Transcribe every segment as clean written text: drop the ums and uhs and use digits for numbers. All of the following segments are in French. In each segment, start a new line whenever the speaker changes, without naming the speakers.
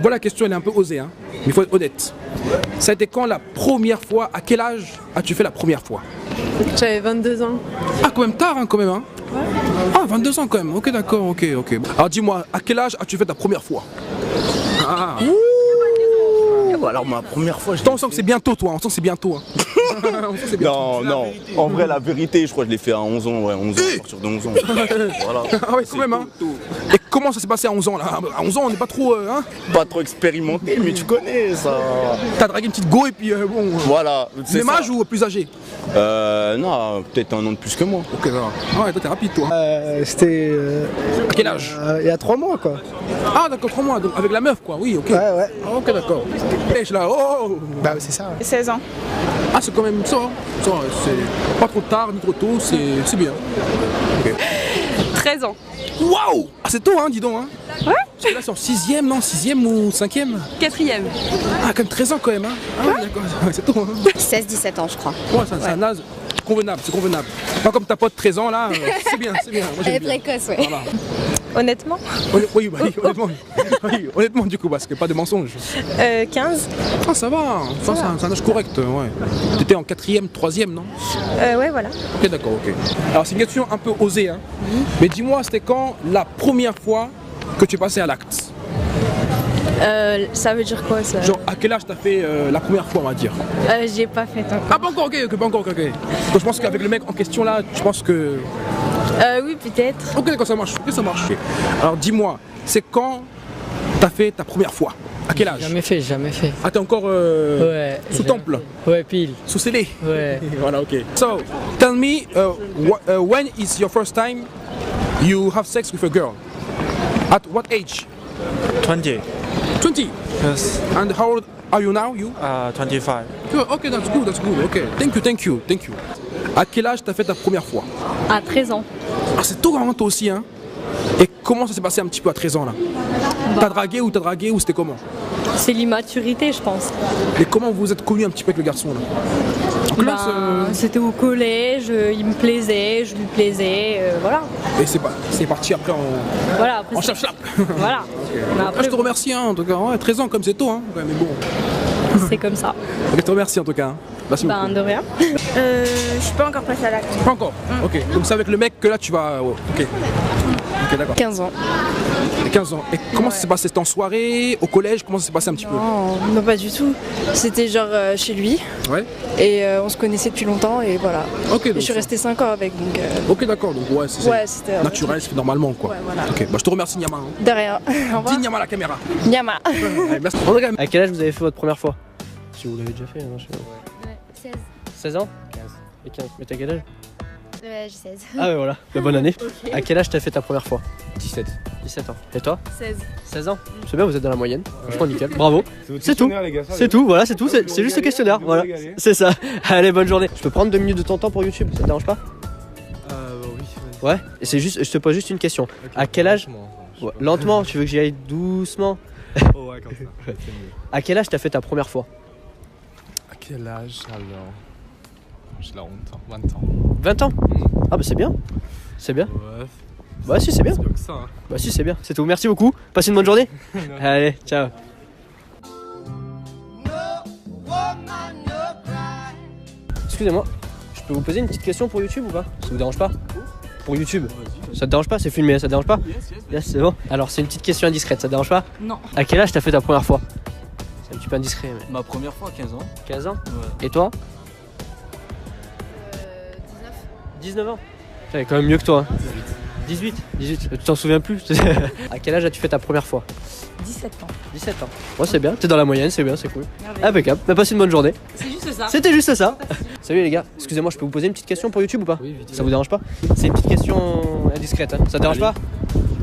Bon, la question elle est un peu osée, hein, mais il faut être honnête. Ça a été quand la première fois, à quel âge as-tu fait la première fois?
J'avais 22 ans.
Ah, quand même tard, hein, quand même, hein.
Ouais.
Ah, 22 ans quand même, ok, d'accord, ok. Alors dis-moi, à quel âge as-tu fait ta première fois? Ah.
Alors ma première fois,
On sent que c'est bientôt, toi, on sent que c'est bientôt. Hein. On sent que c'est bientôt.
Non, en vrai la vérité, je crois que je l'ai fait à 11 ans, ouais, 11 ans, à partir de 11 ans. Voilà.
Ah ouais, quand même, hein. Et comment ça s'est passé à 11 ans, là? À 11 ans, on n'est pas trop, hein.
Pas trop expérimenté, mais tu connais ça.
T'as dragué une petite go et puis bon...
Voilà.
Même âge ou plus âgé?
Non, peut-être un an de plus que moi.
Ok, ça va. Ah ouais, toi t'es rapide, toi.
C'était.
À quel âge?
Il y a 3 mois, quoi.
Ah d'accord, 3 mois, donc avec la meuf, quoi, oui, ok.
Ouais.
Ah, ok, d'accord. Pêche là, oh.
Bah, c'est ça.
16 ans.
Ah, c'est quand même ça, hein. Ça, c'est pas trop tard ni trop tôt, c'est bien. Ok.
13 ans.
Waouh! Ah, c'est tôt, hein, dis donc, hein.
Ouais.
Parce que là, c'est en 6ème, non? 6ème ou 5ème?
4e.
Ah, quand même 13 ans, quand même, hein. Ah, ouais, d'accord, c'est tôt, hein.
16-17 ans, je crois.
Ouais, c'est un âge convenable, c'est convenable. Pas comme ta pote 13 ans, là, c'est bien, c'est bien. Moi,
Elle
j'aime
est
bien.
précoce, ouais.
Voilà.
Honnêtement
Oui, honnêtement. Oui, honnêtement, du coup, parce que pas de mensonge.
15.
Ah, ça va. Enfin, c'est un âge correct, ouais. T'étais en 4ème, 3ème, non?
Ouais, voilà.
Ok, d'accord, ok. Alors, c'est une question un peu osée, hein. Mais dis-moi, c'était quand la première fois que tu es passé à l'acte?
Ça veut dire quoi ça?
Genre, à quel âge t'as fait la première fois, on va dire?
J'ai pas fait encore.
Ah, pas encore, ok, pas encore, ok. Donc, je pense qu'avec le mec en question, là, je pense que...
Oui, peut-être.
Ok, d'accord, ça marche. Ok, ça marche. Alors, dis-moi, c'est quand t'as fait ta première fois? À quel âge?
Jamais fait.
Ah, t'es encore
Ouais.
sous temple?
Ouais, pile.
Sous scellé?
Ouais.
Voilà, ok. So, tell me, when is your first time you have sex with a girl? At what age?
20.
20.
Yes.
And how old are you now? You?
25.
Okay, that's good, that's good. Okay. Thank you. À quel âge t'as fait ta première fois?
À 13 ans.
Ah, c'est tôt vraiment, toi aussi, hein? Et comment ça s'est passé un petit peu à 13 ans, là? T'as dragué ou c'était comment?
C'est l'immaturité, je pense.
Et comment vous vous êtes connus un petit peu avec le garçon, là? En classe,
C'était au collège, il me plaisait, je lui plaisais, voilà.
Et c'est parti après
Voilà, après
en
c'est-
chap-chap.
Voilà. Mais
Ah,
après,
je te remercie, hein, en tout cas. Ouais, 13 ans, comme c'est tôt, hein. Ouais, mais bon.
c'est comme ça.
Je te remercie, en tout cas. Hein. Merci beaucoup.
De rien.
Je suis pas encore passée à l'acte.
Pas encore. Ok. Donc c'est avec le mec que là tu vas. Ouais. Ok. Ok, d'accord.
15 ans.
Et 15 ans. Et comment ça s'est passé? C'était en soirée, au collège? Comment ça s'est passé un petit
Non, pas du tout. C'était genre chez lui
peu? Ouais.
et on se connaissait depuis longtemps et voilà.
Ok.
Et
Donc,
je suis restée 5 ans avec donc.
Ok, d'accord. Donc ouais, c'est
c'était
naturel, c'est fait normalement quoi.
Ouais, voilà.
Ok. Bah je te remercie, Nyama. Hein.
De rien. Au revoir.
Dis Nyama à la caméra.
Nyama.
Ouais, merci. En tout cas,
À quel âge vous avez fait votre première fois? Si vous l'avez déjà fait, hein, je sais pas.
16.
16 ans? 15. Et 15. Mais t'as quel âge?
J'ai 16.
Ah ouais, voilà. La bonne année. À quel âge t'as fait ta première fois?
17.
17 ans. Et toi?
16.
16 ans. C'est bien, vous êtes dans la moyenne. Franchement, nickel. Bravo. C'est tout. C'est tout, voilà, c'est tout. C'est juste le questionnaire. Voilà. C'est ça. Allez, bonne journée. Je peux prendre 2 minutes de ton temps pour YouTube, ça te dérange pas?
Oui.
Ouais. Et c'est juste, je te pose juste une question. À quel âge? Ouais, lentement, tu veux que j'y aille doucement?
Oh ouais, comme ça. C'est mieux.
À quel âge t'as fait ta première fois?
À quel âge alors? J'ai la honte, 20 ans.
20 ans? Ah bah c'est bien. C'est bien.
Ouais.
Bah si, c'est bien.
C'est bien que ça. Hein.
Bah si, c'est bien. C'est tout. Merci beaucoup. Passez une bonne journée. Allez, ciao. Excusez-moi, je peux vous poser une petite question pour YouTube ou pas? Ça vous dérange pas? Pour YouTube? Ça te dérange pas? C'est filmé, ça te dérange pas? Yes, c'est bon. Alors c'est une petite question indiscrète, ça te dérange pas?
Non.
À quel âge t'as fait ta première fois? C'est un petit peu indiscret mais...
Ma première fois, 15 ans.
15 ans?
Ouais.
Et toi? 19 ans. T'es quand même mieux que toi. Hein. 18. Tu t'en souviens plus? À quel âge as-tu fait ta première fois?
17 ans.
17 ans. Ouais, c'est bien, t'es dans la moyenne, c'est bien, c'est cool. Impeccable. Bah, passez une bonne journée.
C'est juste ça.
C'était juste ça. Salut les gars, excusez-moi, je peux vous poser une petite question pour YouTube ou pas?
Oui, vite.
Ça vous dérange pas? C'est une petite question indiscrète, hein. Ça te dérange pas?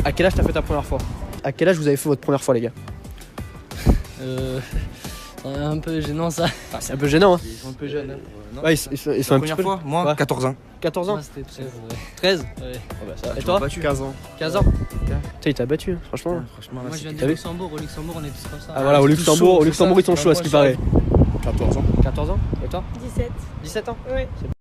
À quel âge t'as fait ta première fois? À quel âge vous avez fait votre première fois, les gars?
Un peu gênant ça.
Ah, c'est un peu gênant, hein.
Ils sont un peu jeunes. Hein.
Ouais, ils sont un petit
Première
peu.
fois, moi,
Ouais.
14 ans.
14 ans?
Moi c'était 13. Ouais.
13?
Ouais.
Oh, bah, ça. Et toi?
15 ans.
15 ans? Putain, il t'a battu, hein, franchement.
Franchement,
Moi je viens
T'as
du
vu
Luxembourg. Au Luxembourg, on est tous comme ça.
Ah voilà, au Luxembourg, ils sont chauds à ce qui paraît.
14 ans.
14 ans? Et toi?
17.
17 ans?
Oui.
C'est